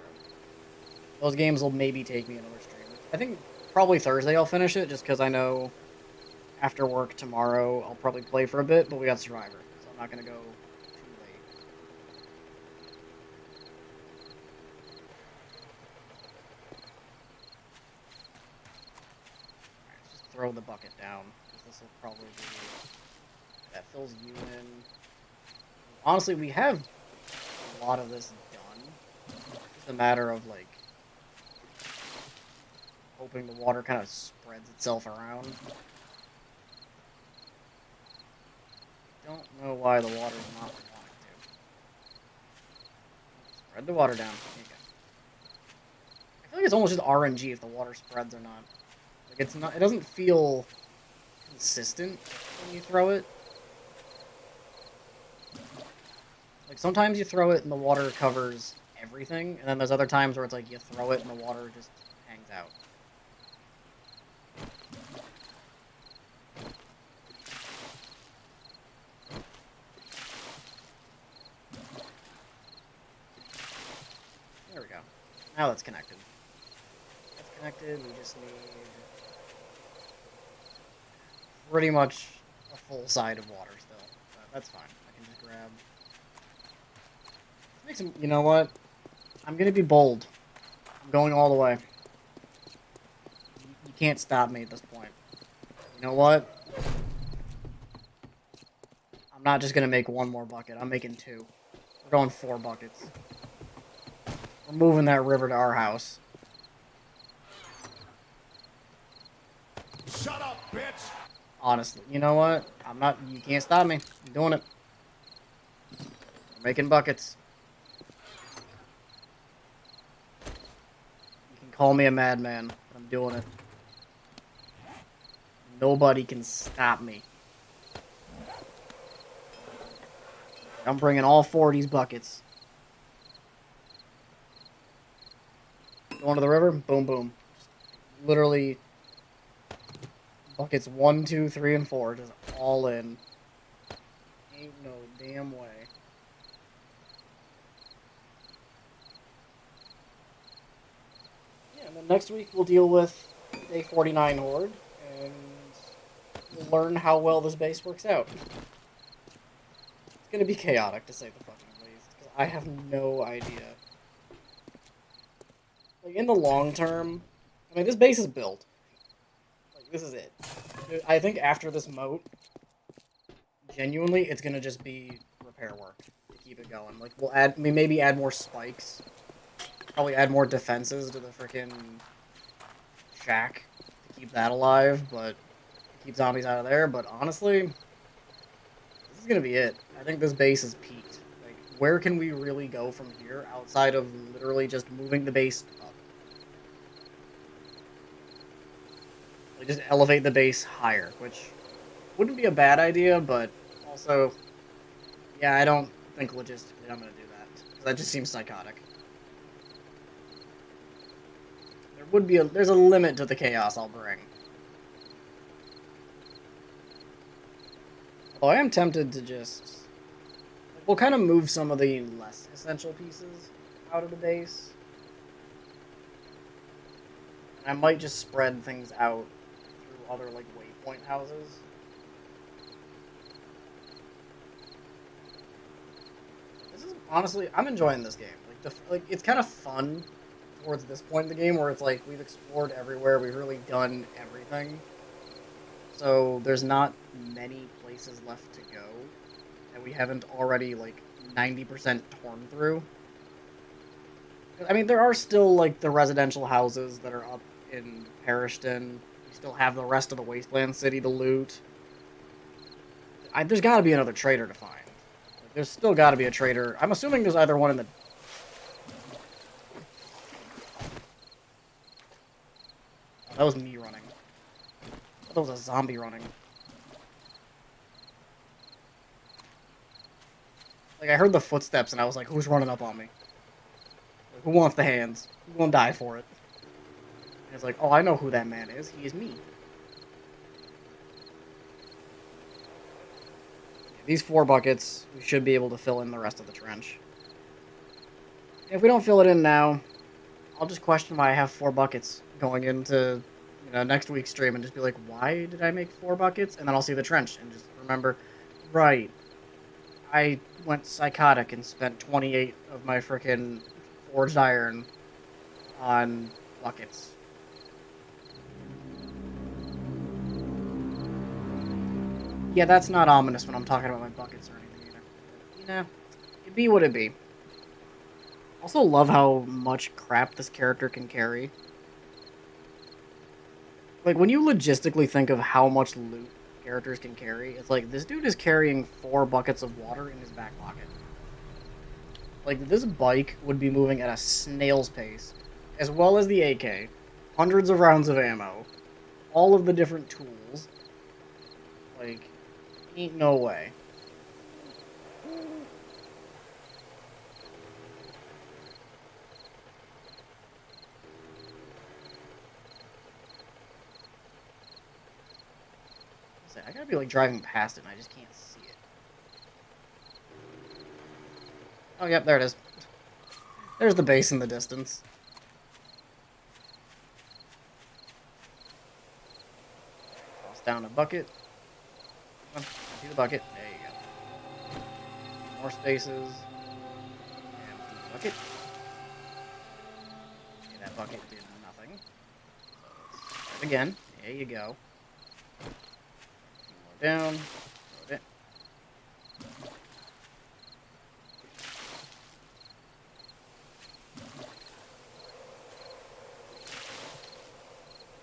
Those games will maybe take me another stream. I think probably Thursday I'll finish it, just because I know after work tomorrow I'll probably play for a bit, but we got Survivor, so I'm not going to go too late. Alright, let's just throw the bucket down, because this will probably be... That fills you in. Honestly, we have a lot of this done. It's just a matter of, like, hoping the water kind of spreads itself around. Don't know why the water's not wanting to. Spread the water down. There you go. I feel like it's almost just RNG if the water spreads or not. Like, it's not. It doesn't feel consistent when you throw it. Like, sometimes you throw it and the water covers everything, and then there's other times where it's like you throw it and the water just hangs out. There we go. Now that's connected. That's connected. We just need pretty much a full side of water still. But that's fine. I can just grab... Make some... You know what? I'm gonna be bold. I'm going all the way. You can't stop me at this point. You know what? I'm not just gonna make one more bucket. I'm making two. We're going 4 buckets. We're moving that river to our house. Shut up, bitch! Honestly, you know what? I'm not... You can't stop me. I'm doing it. We're making buckets. You can call me a madman, but I'm doing it. Nobody can stop me. I'm bringing all 4 of these buckets. Going to the river, boom, boom. Just literally, buckets 1, 2, 3, and 4, just all in. Ain't no damn way. Yeah, and then next week we'll deal with Day 49 Horde, and we'll learn how well this base works out. It's gonna be chaotic, to say the fucking least, because I have no idea. Like, in the long term, I mean, this base is built. Like, this is it. I think after this moat, genuinely, it's gonna just be repair work to keep it going. Like, maybe add more spikes. Probably add more defenses to the frickin', shack to keep that alive, but keep zombies out of there. But honestly, this is gonna be it. I think this base is peaked. Like, where can we really go from here outside of literally just moving the base up? Like, just elevate the base higher, which wouldn't be a bad idea, but also, yeah, I don't think logistically I'm gonna do that. Because that just seems psychotic. There's a limit to the chaos I'll bring. Although I am tempted to just... We'll kind of move some of the less essential pieces out of the base. And I might just spread things out through other, like, waypoint houses. This is, honestly, I'm enjoying this game. Like, it's kind of fun towards this point in the game where it's like, we've explored everywhere, we've really done everything. So, there's not many places left to go that we haven't already, like, 90% torn through. I mean, there are still, like, the residential houses that are up in Parishton. You still have the rest of the Wasteland City to loot. There's got to be another trader to find. Like, there's still got to be a trader. I'm assuming there's either one in the... Oh, that was me running. I thought that was a zombie running. Like, I heard the footsteps and I was like, who's running up on me? Like, who wants the hands? Who's gonna die for it? And it's like, oh, I know who that man is. He is me. These 4 buckets, we should be able to fill in the rest of the trench. If we don't fill it in now, I'll just question why I have 4 buckets going into, you know, next week's stream and just be like, why did I make 4 buckets? And then I'll see the trench and just remember, right, I went psychotic and spent 28 of my frickin' forged iron on buckets. Yeah, that's not ominous when I'm talking about my buckets or anything either. You know, it be what it be. Also love how much crap this character can carry. Like, when you logistically think of how much loot characters can carry, it's like, this dude is carrying 4 buckets of water in his back pocket. Like, this bike would be moving at a snail's pace, as well as the AK, hundreds of rounds of ammo, all of the different tools. Like, ain't no way. I gotta be, like, driving past it and I just can't see it. Oh, yep, there it is. There's the base in the distance. Toss down a bucket. Come on, see the bucket. There you go. More spaces. And bucket. Okay, that bucket did nothing. So let's try it again. There you go. More down. Load it.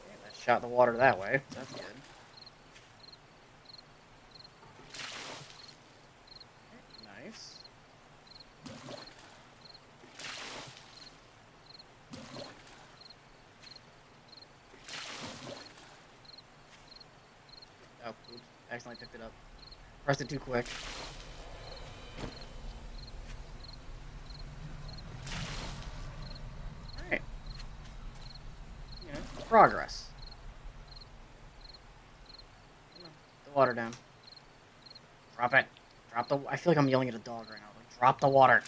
Okay, that shot the water that way. That's good. Okay, nice. Oh, oops. Accidentally picked it up. Pressed it too quick. Alright. You know, progress. The water down. Drop it. Drop the... I feel like I'm yelling at a dog right now. Like, drop the water.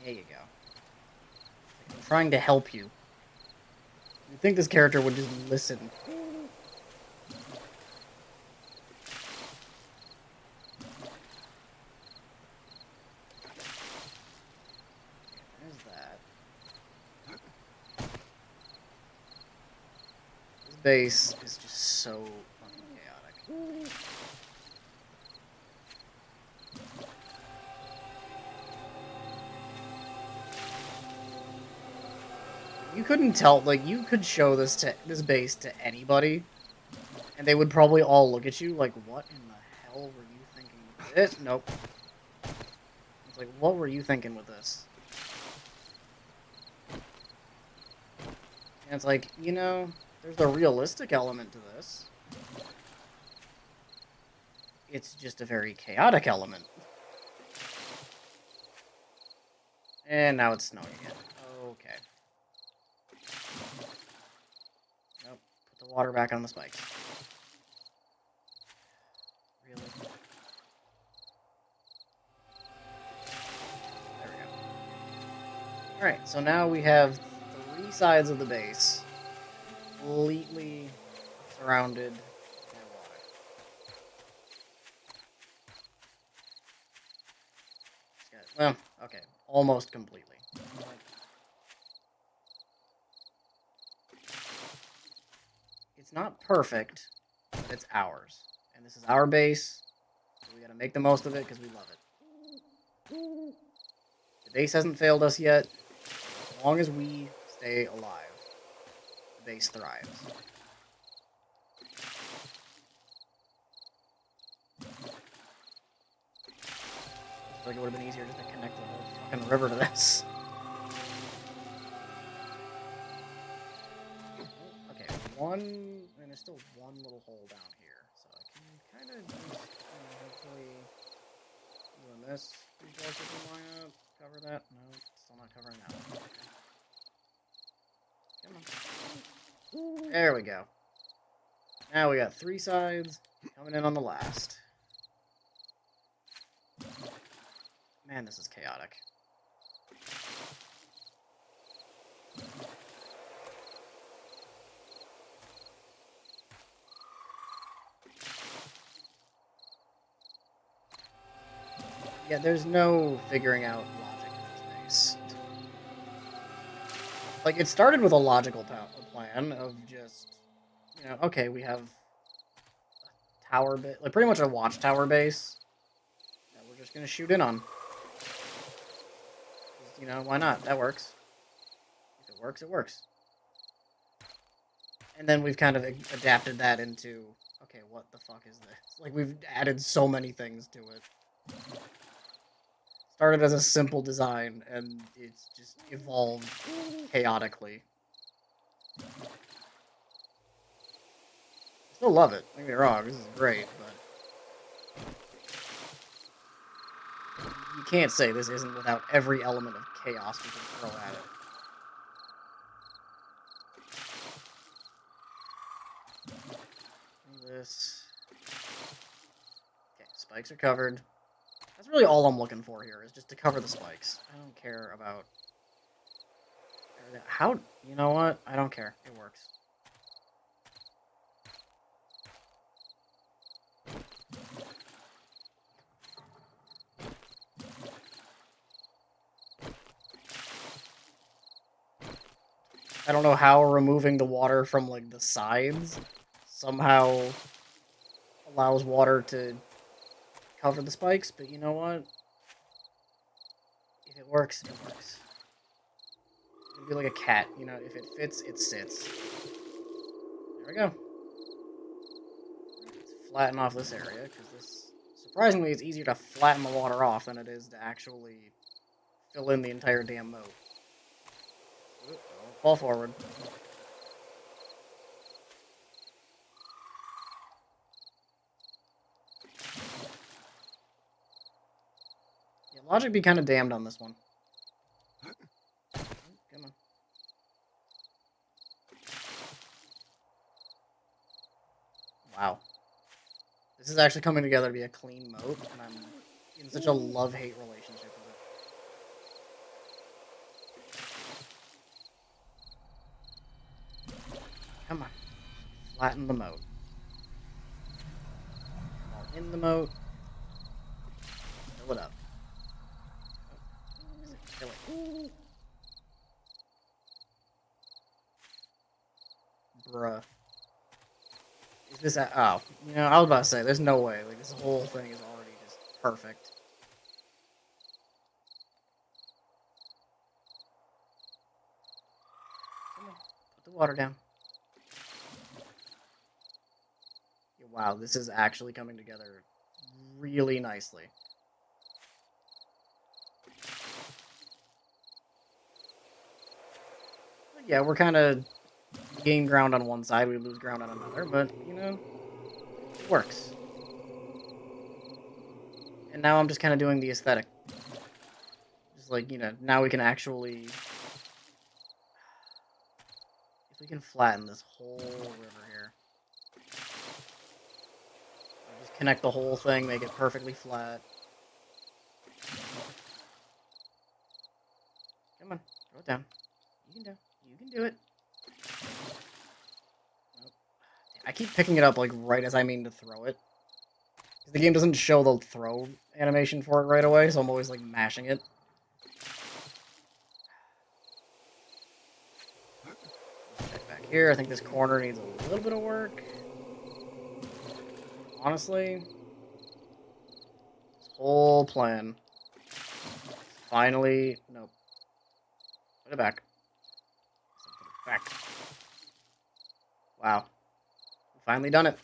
There you go. I'm trying to help you. You'd think this character would just listen. There's that. This base is just so fucking chaotic. You couldn't tell, like, you could show this base to anybody, and they would probably all look at you like, what in the hell were you thinking with this? Nope. It's like, what were you thinking with this? And it's like, you know, there's a realistic element to this. It's just a very chaotic element. And now it's snowing again. Okay. Nope. Put the water back on the spikes. Really? There we go. Alright, so now we have 3 sides of the base completely surrounded by water. Well, okay. Almost completely. It's not perfect, but it's ours. And this is our base, so we gotta make the most of it because we love it. The base hasn't failed us yet. As long as we stay alive, the base thrives. I feel like it would have been easier just to connect the whole fucking river to this. Okay, and there's still one little hole down here, so I can kind of just, hopefully, doing this. These guys can line up, cover that. No, still not covering that one. Come on. There we go. Now we got 3 sides coming in on the last. Man, this is chaotic. Yeah, there's no figuring out logic in this base. Like, it started with a logical plan of just, okay, we have a tower base, like pretty much a watchtower base that we're just gonna shoot in on. Why not? That works. If it works, it works. And then we've kind of adapted that into, okay, what the fuck is this? Like, we've added so many things to it. Started as a simple design, and it's just evolved chaotically. I still love it. Don't get me wrong, this is great, but you can't say this isn't without every element of chaos we can throw at it. This. Okay, spikes are covered. That's really all I'm looking for here, is just to cover the spikes. I don't care about everything. How? You know what? I don't care. It works. I don't know how removing the water from, like, the sides somehow allows water to cover the spikes, but you know what? If it works, it works. It'd be like a cat, if it fits, it sits. There we go. Let's flatten off this area, because surprisingly, it's easier to flatten the water off than it is to actually fill in the entire damn moat. Don't fall forward. Yeah, logic be kind of damned on this one. Come on. Wow. This is actually coming together to be a clean moat, and I'm in such a love-hate relationship with it. Come on. Flatten the moat. All in the moat. Fill it up. Fill it. Bruh. Is this oh, I was about to say, there's no way. Like, this whole thing is already just perfect. Come on. Put the water down. Wow, this is actually coming together really nicely. Yeah, we're kind of gain ground on one side, we lose ground on another, but, you know, it works. And now I'm just kind of doing the aesthetic. Just like, you know, now we can actually... If we can flatten this whole river here. Just connect the whole thing, make it perfectly flat. Come on, throw it down. You can do it. Nope. I keep picking it up, like, right as I mean to throw it. The game doesn't show the throw animation for it right away, so I'm always, like, mashing it. Check back here. I think this corner needs a little bit of work. Honestly, this whole plan finally... Nope. Put it back. Put it back. Wow. We've finally done it.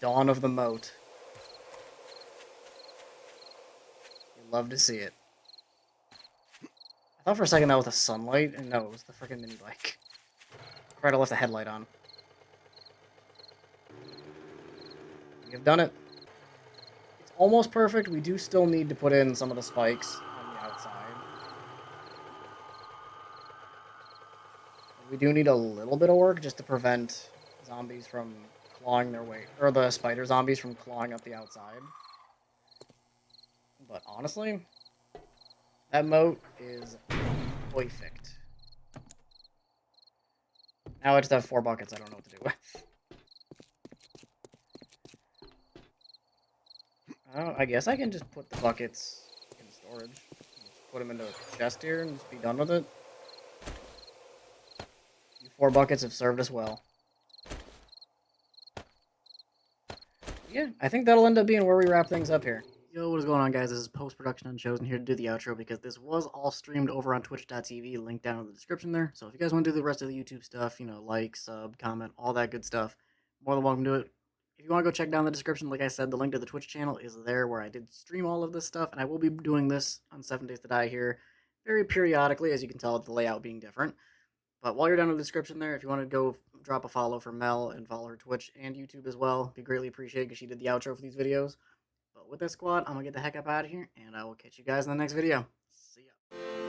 Dawn of the moat. You love to see it. I thought for a second that was the sunlight, and no, it was the freaking mini bike. Tried to left the headlight on. We have done it. It's almost perfect. We do still need to put in some of the spikes on the outside. We do need a little bit of work just to prevent zombies from clawing their way, or the spider zombies from clawing up the outside. But honestly, that moat is perfect. Now I just have 4 buckets I don't know what to do with. Oh, I guess I can just put the buckets in storage. Just put them into a chest here and just be done with it. You 4 buckets have served us well. Yeah, I think that'll end up being where we wrap things up here. Yo, what is going on, guys? This is post-production Unchosen here to do the outro because this was all streamed over on twitch.tv, link down in the description there. So if you guys want to do the rest of the YouTube stuff, you know, like, sub, comment, all that good stuff, more than welcome to it. If you want to go check down the description, like I said, the link to the Twitch channel is there where I did stream all of this stuff, and I will be doing this on 7 Days to Die here very periodically, as you can tell, the layout being different. But while you're down in the description there, if you want to go drop a follow for Mel and follow her Twitch and YouTube as well, be greatly appreciated because she did the outro for these videos. But with that, squad, I'm going to get the heck up out of here, and I will catch you guys in the next video. See ya.